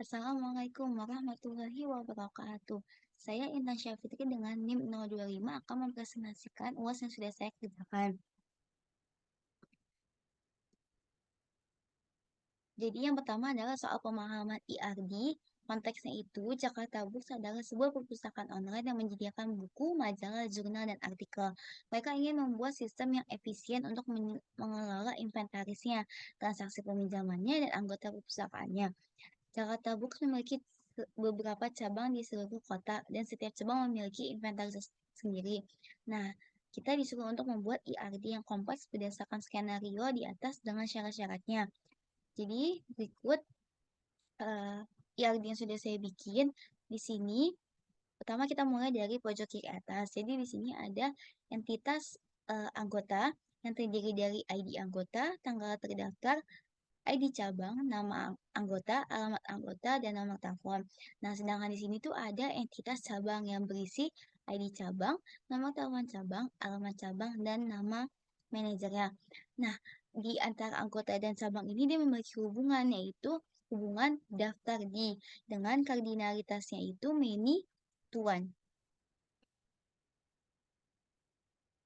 Assalamualaikum warahmatullahi wabarakatuh. Saya Intan Syafitri dengan NIM 025 akan mempresentasikan UAS yang sudah saya kerjakan. Jadi yang pertama adalah soal pemahaman IRD. Konteksnya itu, Jakarta Books adalah sebuah perpustakaan online yang menyediakan buku, majalah, jurnal, dan artikel. Mereka ingin membuat sistem yang efisien untuk mengelola inventarisnya, transaksi peminjamannya, dan anggota perpustakaannya. Jakarta Books memiliki beberapa cabang di seluruh kota dan setiap cabang memiliki inventaris sendiri. Nah, kita disuruh untuk membuat IRD yang kompleks berdasarkan skenario di atas dengan syarat-syaratnya. Jadi, berikut IRD yang sudah saya bikin. Di sini, pertama kita mulai dari pojok kiri atas. Jadi, di sini ada entitas anggota yang terdiri dari ID anggota, tanggal terdaftar, ID cabang, nama anggota, alamat anggota, dan nomor telepon. Nah, sedangkan di sini tuh ada entitas cabang yang berisi ID cabang, nomor telepon cabang, alamat cabang, dan nama manajernya. Nah, di antara anggota dan cabang ini dia memiliki hubungan, yaitu hubungan daftar di, dengan kardinalitasnya itu many to one.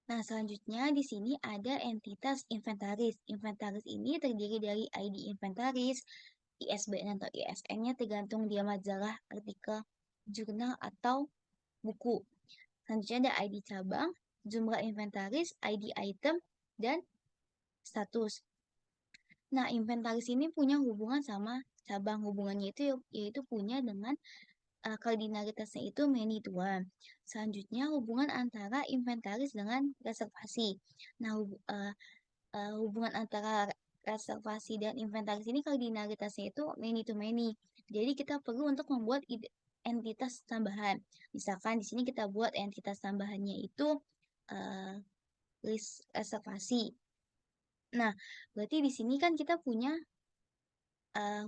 Nah, selanjutnya di sini ada entitas inventaris. Inventaris ini terdiri dari ID inventaris, ISBN atau ISN-nya tergantung dia majalah, artikel, jurnal, atau buku. Selanjutnya ada ID cabang, jumlah inventaris, ID item, dan status. Nah, inventaris ini punya hubungan sama cabang. Hubungannya itu yaitu punya dengan kardinalitasnya itu many to one. Selanjutnya hubungan antara inventaris dengan reservasi. Nah, hubungan antara reservasi dan inventaris ini kardinalitasnya itu many to many. Jadi kita perlu untuk membuat entitas tambahan. Misalkan di sini kita buat entitas tambahannya itu uh, list reservasi. Nah, berarti di sini kan kita punya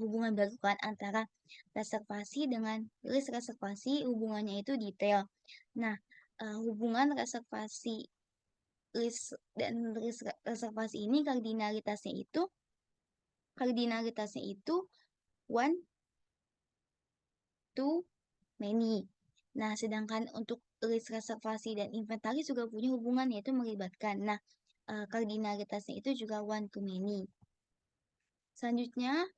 hubungan baru kan antara reservasi dengan list reservasi, hubungannya itu detail. Nah, hubungan reservasi list dan list reservasi ini kardinalitasnya itu one to many. Nah, sedangkan untuk list reservasi dan inventaris juga punya hubungan yaitu melibatkan. Nah, kardinalitasnya itu juga one to many. Selanjutnya,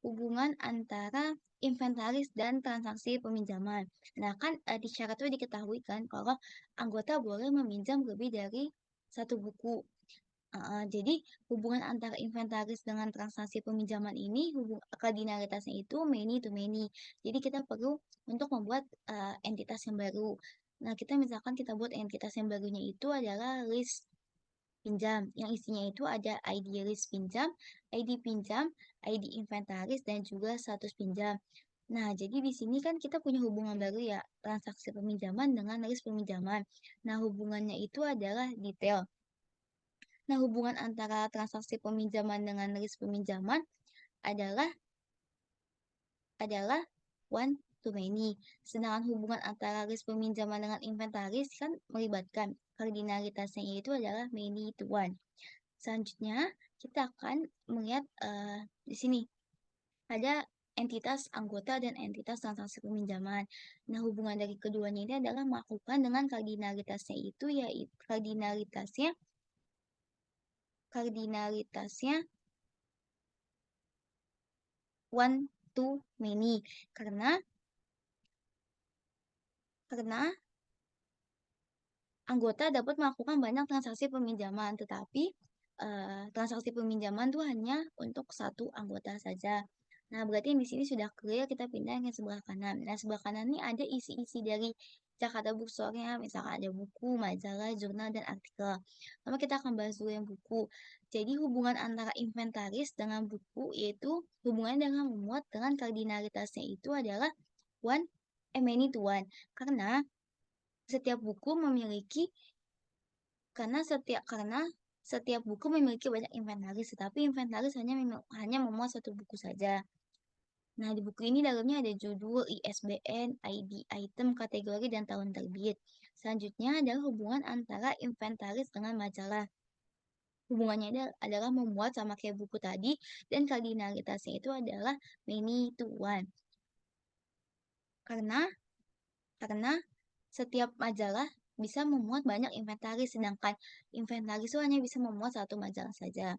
hubungan antara inventaris dan transaksi peminjaman. Nah, kan di syarat itu diketahui kan kalau anggota boleh meminjam lebih dari satu buku. Jadi hubungan antara inventaris dengan transaksi peminjaman ini kardinalitasnya itu many to many. Jadi kita perlu untuk membuat entitas yang baru. Nah, kita misalkan kita buat entitas yang barunya itu adalah list pinjam. Yang isinya itu ada ID list pinjam, ID pinjam, ID inventaris, dan juga status pinjam. Nah, jadi di sini kan kita punya hubungan baru ya, transaksi peminjaman dengan list peminjaman. Nah, hubungannya itu adalah detail. Nah, hubungan antara transaksi peminjaman dengan list peminjaman adalah one to many. Sedangkan hubungan antara list peminjaman dengan inventaris kan melibatkan kardinalitasnya itu adalah many to one. Selanjutnya, kita akan melihat di sini ada entitas anggota dan entitas transaksi peminjaman. Nah, hubungan dari keduanya ini adalah melakukan dengan kardinalitasnya itu yaitu kardinalitasnya one to many karena anggota dapat melakukan banyak transaksi peminjaman, tetapi transaksi peminjaman itu hanya untuk satu anggota saja. Nah, berarti di sini sudah clear, kita pindah ke sebelah kanan. Nah, sebelah kanan ini ada isi-isi dari Jakarta Bookstore-nya, misalkan ada buku, majalah, jurnal, dan artikel. Pertama kita akan bahas dulu yang buku. Jadi hubungan antara inventaris dengan buku yaitu hubungannya dengan memuat dengan kardinalitasnya itu adalah many to one. Karena setiap buku memiliki setiap buku memiliki banyak inventaris, tetapi inventaris hanya memuat satu buku saja. Nah, di buku ini dalamnya ada judul, ISBN, ID, item, kategori, dan tahun terbit. Selanjutnya adalah hubungan antara inventaris dengan majalah. Hubungannya adalah memuat sama kayak buku tadi, dan kardinalitasnya itu adalah many to one. Karena setiap majalah bisa memuat banyak inventaris, sedangkan inventaris itu hanya bisa memuat satu majalah saja.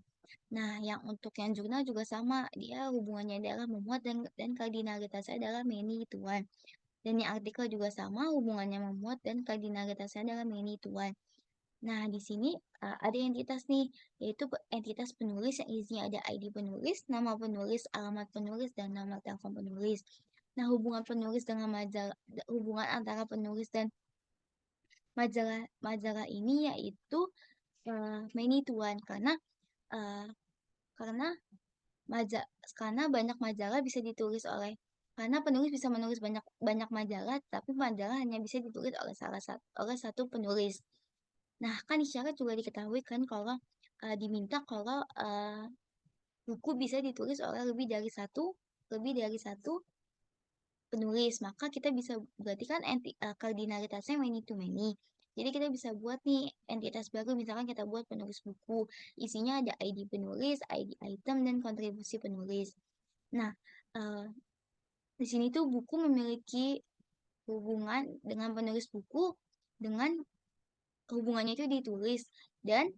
Nah, yang untuk yang jurnal juga sama, dia hubungannya adalah memuat dan kardinalitasnya adalah many to one. Dan yang artikel juga sama, hubungannya memuat dan kardinalitasnya adalah many to one. Nah, di sini ada entitas nih, yaitu entitas penulis yang isinya ada ID penulis, nama penulis, alamat penulis, dan nama telepon penulis. Nah, hubungan antara penulis dan majalah ini yaitu many to one uh, karena maja karena banyak majalah bisa ditulis karena penulis bisa menulis banyak banyak majalah, tapi majalah hanya bisa ditulis oleh satu penulis. Nah, kan isyarat juga diketahui kan kalau diminta kalau buku bisa ditulis oleh lebih dari satu penulis, maka kita bisa berarti kan kardinalitasnya many to many. Jadi kita bisa buat nih entitas baru, misalkan kita buat penulis buku, isinya ada ID penulis, ID item, dan kontribusi penulis. Nah, di sini tuh buku memiliki hubungan dengan penulis buku dengan hubungannya itu ditulis dan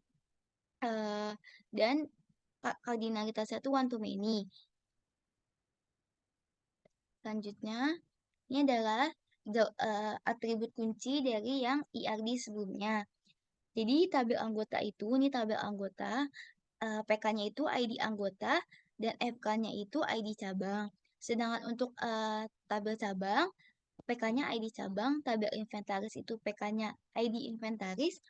uh, dan kardinalitasnya itu one to many. Selanjutnya, ini adalah atribut kunci dari yang IRD sebelumnya. Jadi tabel anggota itu, ini tabel anggota, PK-nya itu ID anggota, dan FK-nya itu ID cabang. Sedangkan untuk tabel cabang, PK-nya ID cabang, tabel inventaris itu PK-nya ID inventaris,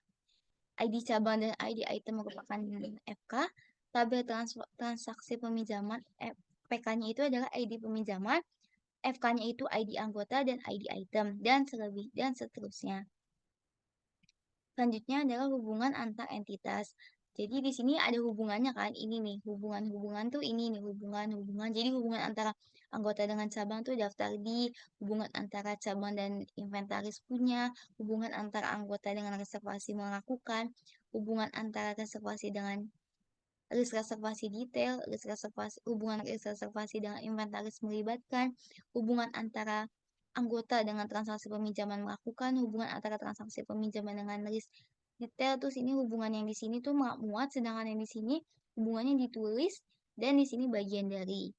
ID cabang dan ID item merupakan FK, tabel transaksi peminjaman PK-nya itu adalah ID peminjaman, FK-nya itu ID anggota dan ID item, dan seterusnya. Selanjutnya adalah hubungan antar entitas. Jadi di sini ada hubungannya kan, ini nih, hubungan-hubungan tuh ini nih, hubungan-hubungan. Jadi hubungan antara anggota dengan cabang tuh daftar di, hubungan antara cabang dan inventaris punya, hubungan antara anggota dengan reservasi melakukan, hubungan antara reservasi dengan list reservasi detail, hubungan list reservasi dengan inventaris melibatkan, hubungan antara anggota dengan transaksi peminjaman melakukan, hubungan antara transaksi peminjaman dengan list detail. Terus ini hubungan yang di sini tuh muat, sedangkan yang di sini hubungannya ditulis, dan di sini bagian dari.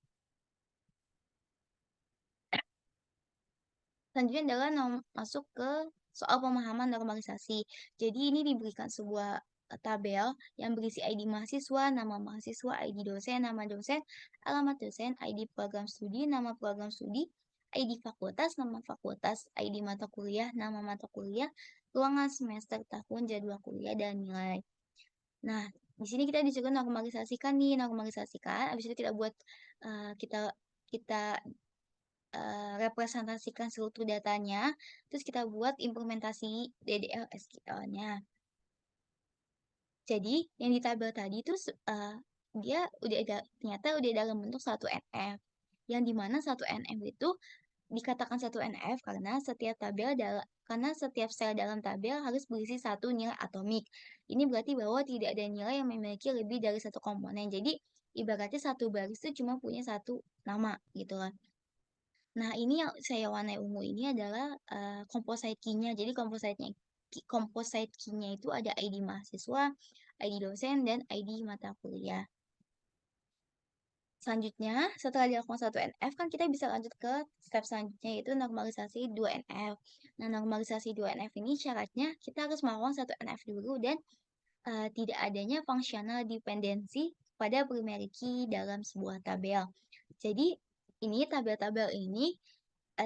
Selanjutnya adalah masuk ke soal pemahaman normalisasi. Jadi ini diberikan sebuah tabel yang berisi ID mahasiswa, nama mahasiswa, ID dosen, nama dosen, alamat dosen, ID program studi, nama program studi, ID fakultas, nama fakultas, ID mata kuliah, nama mata kuliah, ruangan semester, tahun, jadwal kuliah, dan nilai. Nah, di sini kita disuruh normalisasikan nih, habis itu kita buat kita representasikan seluruh datanya, terus kita buat implementasi DDL SQL-nya. Jadi, yang di tabel tadi itu dia ternyata udah dalam bentuk 1NF. Yang dimana 1NF itu dikatakan 1NF karena setiap sel dalam tabel harus berisi satu nilai atomik. Ini berarti bahwa tidak ada nilai yang memiliki lebih dari satu komponen. Jadi, ibaratnya satu baris itu cuma punya satu nama gitu lah. Nah, ini yang saya warnai ungu ini adalah composite key-nya. Jadi composite key-nya itu ada ID mahasiswa, ID dosen, dan ID mata kuliah. Selanjutnya, setelah dilakukan 1NF, kan kita bisa lanjut ke step selanjutnya, yaitu normalisasi 2NF. Nah, normalisasi 2NF ini syaratnya kita harus melakukan 1NF dulu dan tidak adanya functional dependency pada primary key dalam sebuah tabel. Jadi, ini tabel-tabel ini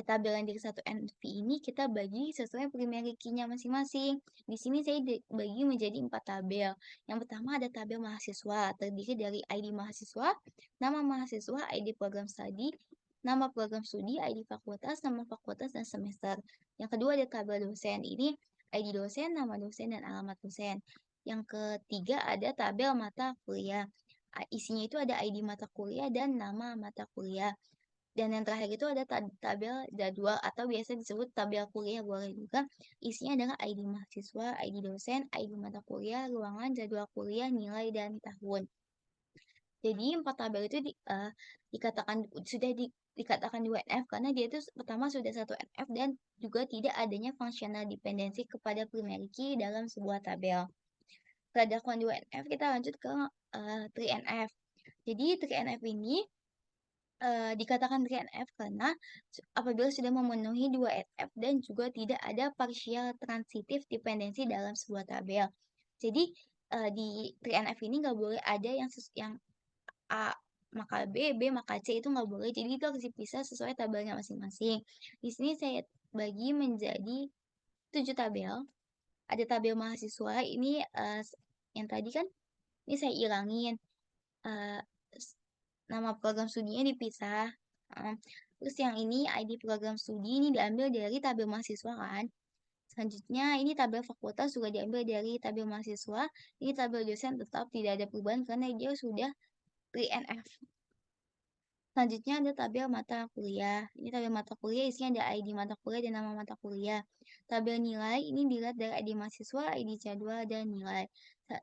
tabel yang dari 1NV ini kita bagi sesuai primary key-nya masing-masing. Di sini saya bagi menjadi 4 tabel. Yang pertama ada tabel mahasiswa, terdiri dari ID mahasiswa, nama mahasiswa, ID program studi, nama program studi, ID fakultas, nama fakultas, dan semester. Yang kedua ada tabel dosen. Ini ID dosen, nama dosen, dan alamat dosen. Yang ketiga ada tabel mata kuliah. Isinya itu ada ID mata kuliah dan nama mata kuliah. Dan yang terakhir itu ada tabel jadwal atau biasa disebut tabel kuliah boleh juga. Isinya adalah ID mahasiswa, ID dosen, ID mata kuliah, ruangan, jadwal kuliah, nilai, dan tahun. Jadi 4 tabel itu dikatakan dikatakan 2NF karena dia itu pertama sudah satu NF dan juga tidak adanya functional dependency kepada primary key dalam sebuah tabel. Setelah dilakukan 2NF kita lanjut ke 3NF. Jadi 3NF ini dikatakan 3NF karena apabila sudah memenuhi 2NF dan juga tidak ada partial transitive dependency dalam sebuah tabel. Jadi di 3NF ini nggak boleh ada yang A maka B, B maka C itu nggak boleh. Jadi itu harus dipisah sesuai tabelnya masing-masing. Di sini saya bagi menjadi 7 tabel. Ada tabel mahasiswa ini yang tadi kan ini saya ilangin. Uh, Nama program studinya dipisah. Terus yang ini ID program studi ini diambil dari tabel mahasiswa kan. Selanjutnya ini tabel fakultas juga diambil dari tabel mahasiswa. Ini tabel dosen tetap tidak ada perubahan karena dia sudah 3NF. Selanjutnya ada tabel mata kuliah. Ini tabel mata kuliah isinya ada ID mata kuliah dan nama mata kuliah. Tabel nilai ini dilihat dari ID mahasiswa, ID jadwal, dan nilai.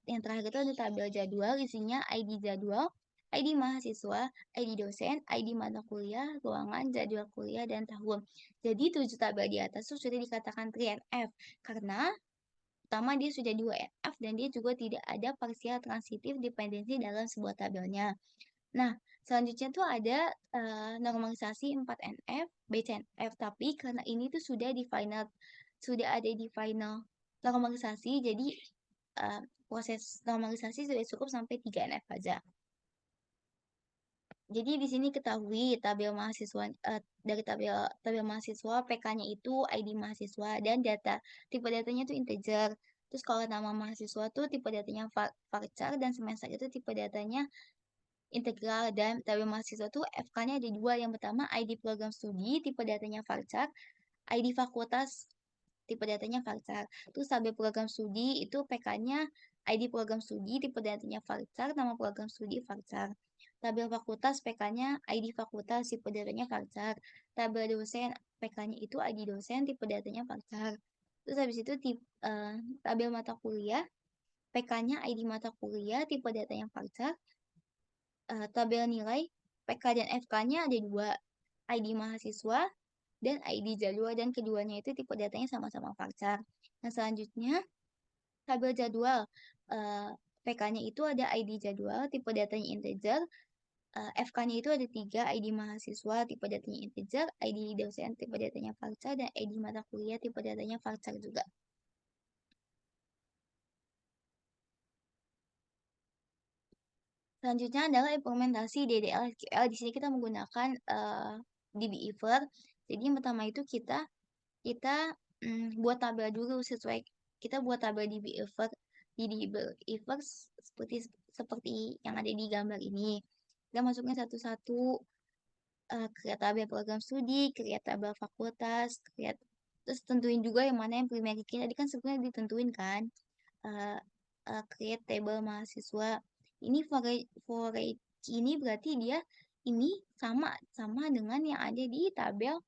Yang terakhir itu ada tabel jadwal isinya ID jadwal, ID mahasiswa, ID dosen, ID mata kuliah, ruangan, jadwal kuliah, dan tahun. Jadi 7 tabel di atas itu sudah dikatakan 3NF karena pertama dia sudah 2NF dan dia juga tidak ada partial transitive dependency dalam sebuah tabelnya. Nah, selanjutnya tuh ada normalisasi 4NF, BCNF, tapi karena ini tuh sudah ada di final normalisasi, jadi proses normalisasi sudah cukup sampai 3NF aja. Jadi di sini ketahui tabel mahasiswa dari tabel mahasiswa PK-nya itu ID mahasiswa dan tipe datanya itu integer. Terus kalau nama mahasiswa tuh tipe datanya varchar dan semester itu tipe datanya integral dan tabel mahasiswa tuh FK-nya ada dua. Yang pertama ID program studi tipe datanya varchar, ID fakultas tipe datanya varchar. Terus tabel program studi itu PK-nya ID program studi tipe datanya varchar, nama program studi varchar. Tabel fakultas PK-nya ID fakultas tipe datanya varchar. Tabel dosen PK-nya itu ID dosen tipe datanya varchar. Terus habis itu tabel mata kuliah PK-nya ID mata kuliah tipe datanya varchar. Tabel nilai PK dan FK-nya ada dua, ID mahasiswa dan ID jadwal, dan keduanya itu tipe datanya sama-sama varchar. Nah, selanjutnya tabel jadwal PK-nya itu ada ID jadwal, tipe datanya integer, FK-nya itu ada 3, ID mahasiswa, tipe datanya integer, ID dosen, tipe datanya varchar, dan ID mata kuliah, tipe datanya varchar juga. Selanjutnya adalah implementasi DDL SQL. Di sini kita menggunakan DBEaver. Jadi yang pertama itu kita buat tabel dulu kita buat tabel DBEaver seperti yang ada di gambar ini. Kita masukin satu-satu, create tabel program studi, create tabel fakultas, terus tentuin juga yang mana yang primary key. Tadi kan sebenarnya ditentuin kan. Create table mahasiswa. Ini for ini berarti dia ini sama dengan yang ada di tabel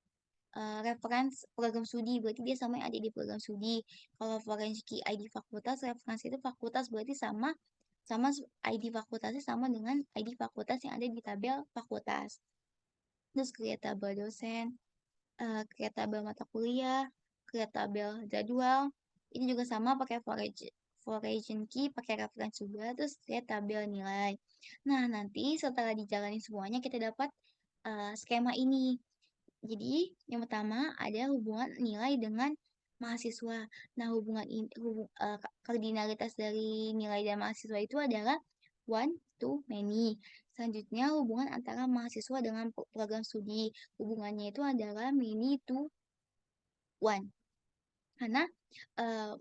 reference program studi, berarti dia sama yang ada di program studi. Kalau foreign key ID fakultas, reference itu fakultas berarti sama ID fakultasnya sama dengan ID fakultas yang ada di tabel fakultas. Terus create tabel dosen, create tabel mata kuliah, create tabel jadwal. Ini juga sama pakai foreign key, pakai reference juga, terus create tabel nilai. Nah, nanti setelah dijalani semuanya kita dapat skema ini. Jadi, yang pertama ada hubungan nilai dengan mahasiswa. Nah, kardinalitas dari nilai dan mahasiswa itu adalah one to many. Selanjutnya, hubungan antara mahasiswa dengan program studi. Hubungannya itu adalah many to one. Karena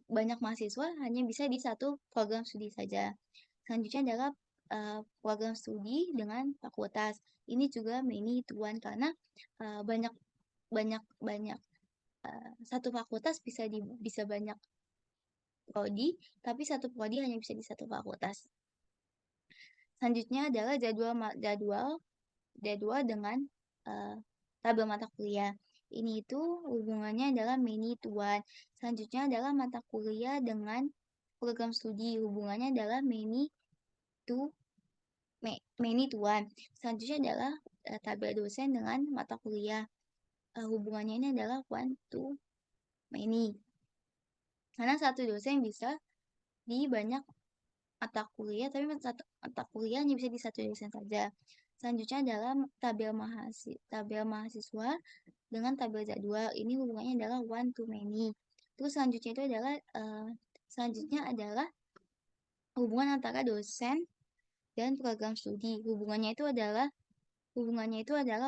banyak mahasiswa hanya bisa di satu program studi saja. Selanjutnya adalah program studi dengan fakultas. Ini juga many to one karena banyak satu fakultas bisa banyak prodi, tapi satu prodi hanya bisa di satu fakultas. Selanjutnya adalah jadwal dengan tabel mata kuliah. Ini itu hubungannya adalah many to one. Selanjutnya adalah mata kuliah dengan program studi. Hubungannya adalah many to many tuan. Selanjutnya adalah tabel dosen dengan mata kuliah. Hubungannya ini adalah one to many. Karena satu dosen bisa di banyak mata kuliah, tapi mata kuliahnya bisa di satu dosen saja. Selanjutnya adalah tabel mahasiswa dengan tabel jadwal. Ini hubungannya adalah one to many. Terus selanjutnya adalah hubungan antara dosen dan program studi. Hubungannya itu adalah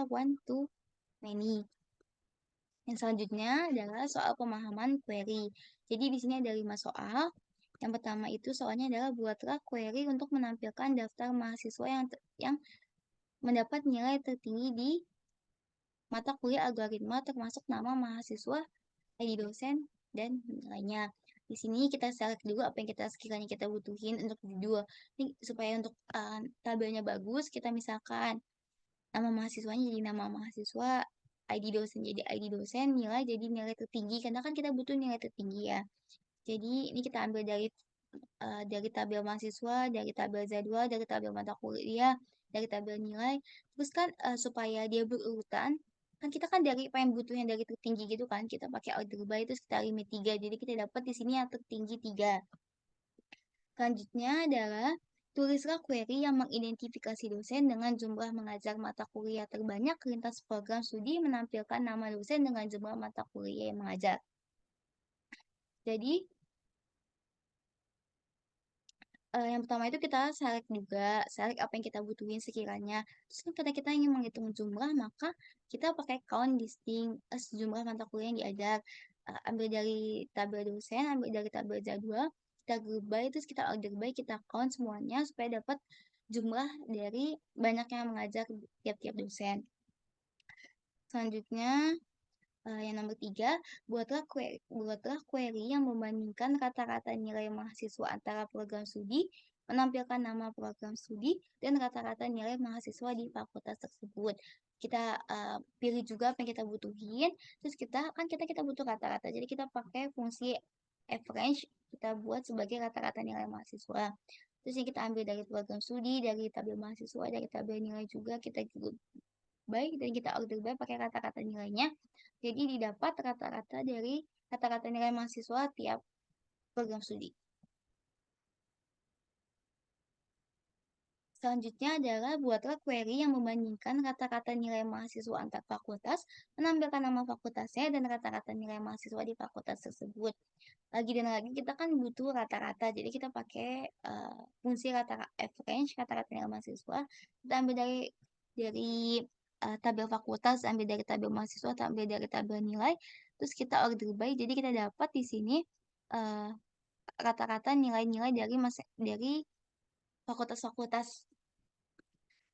one to many. Yang selanjutnya adalah soal pemahaman query. Jadi di sini ada 5 soal. Yang pertama itu soalnya adalah buatlah query untuk menampilkan daftar mahasiswa yang mendapat nilai tertinggi di mata kuliah algoritma termasuk nama mahasiswa, ID dosen, dan nilainya. Di sini kita select dulu apa yang sekiranya kita butuhin untuk judul. Ini supaya untuk tabelnya bagus, kita misalkan nama mahasiswanya jadi nama mahasiswa, ID dosen jadi ID dosen, nilai jadi nilai tertinggi, karena kan kita butuh nilai tertinggi ya. Jadi ini kita ambil dari tabel mahasiswa, dari tabel jadwal, dari tabel mata kuliah, dari tabel nilai. Terus kan supaya dia berurutan, kan kita kan pengen butuhnya dari tertinggi gitu kan, kita pakai order by terus kita limit 3. Jadi kita dapat di sini yang tertinggi 3. Selanjutnya adalah tulislah query yang mengidentifikasi dosen dengan jumlah mengajar mata kuliah terbanyak lintas program studi menampilkan nama dosen dengan jumlah mata kuliah yang mengajar. Jadi yang pertama itu kita select apa yang kita butuhin sekiranya. Terus kan karena kita ingin menghitung jumlah, maka kita pakai count distinct sejumlah mata kuliah yang diajar. Ambil dari tabel dosen, ambil dari tabel jadwal, kita group by, terus kita order by, kita count semuanya supaya dapat jumlah dari banyaknya yang mengajar tiap-tiap dosen. Selanjutnya, yang nomor 3, buatlah query yang membandingkan kata-kata nilai mahasiswa antara program studi, menampilkan nama program studi, dan kata-kata nilai mahasiswa di fakultas tersebut. Kita pilih juga apa yang kita butuhin, terus kita butuh kata-kata, jadi kita pakai fungsi average, kita buat sebagai kata-kata nilai mahasiswa. Terus yang kita ambil dari program studi, dari tabel mahasiswa, dari tabel nilai juga, kita baik dan kita order by pakai kata-kata nilainya. Jadi didapat rata-rata dari kata-kata nilai mahasiswa tiap program studi. Selanjutnya adalah buatlah query yang membandingkan kata-kata nilai mahasiswa antar fakultas, menampilkan nama fakultasnya dan kata-kata nilai mahasiswa di fakultas tersebut. Lagi dan lagi kita kan butuh rata-rata, jadi kita pakai fungsi average, kata-kata nilai mahasiswa. Kita ambil dari tabel fakultas, ambil dari tabel mahasiswa, ambil dari tabel nilai, terus kita order by, jadi kita dapat di sini rata-rata nilai-nilai dari fakultas-fakultas.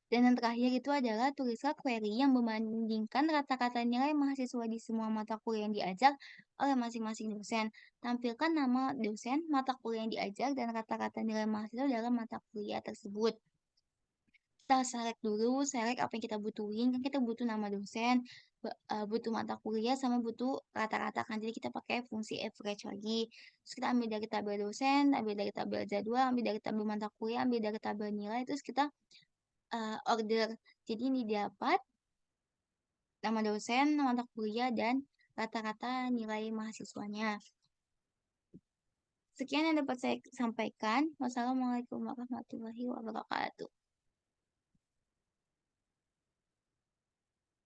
Dan yang terakhir itu adalah tulislah query yang membandingkan kata-kata nilai mahasiswa di semua mata kuliah yang diajar oleh masing-masing dosen. Tampilkan nama dosen, mata kuliah yang diajar, dan kata-kata nilai mahasiswa dalam mata kuliah tersebut. Kita select apa yang kita butuhin. Kan kita butuh nama dosen, butuh mata kuliah, sama butuh rata-rata kan. Jadi kita pakai fungsi average lagi. Terus kita ambil dari tabel dosen, ambil dari tabel jadwal, ambil dari tabel mata kuliah, ambil dari tabel nilai, terus kita order. Jadi ini dapat nama dosen, nama mata kuliah, dan rata-rata nilai mahasiswanya. Sekian yang dapat saya sampaikan. Wassalamualaikum warahmatullahi wabarakatuh.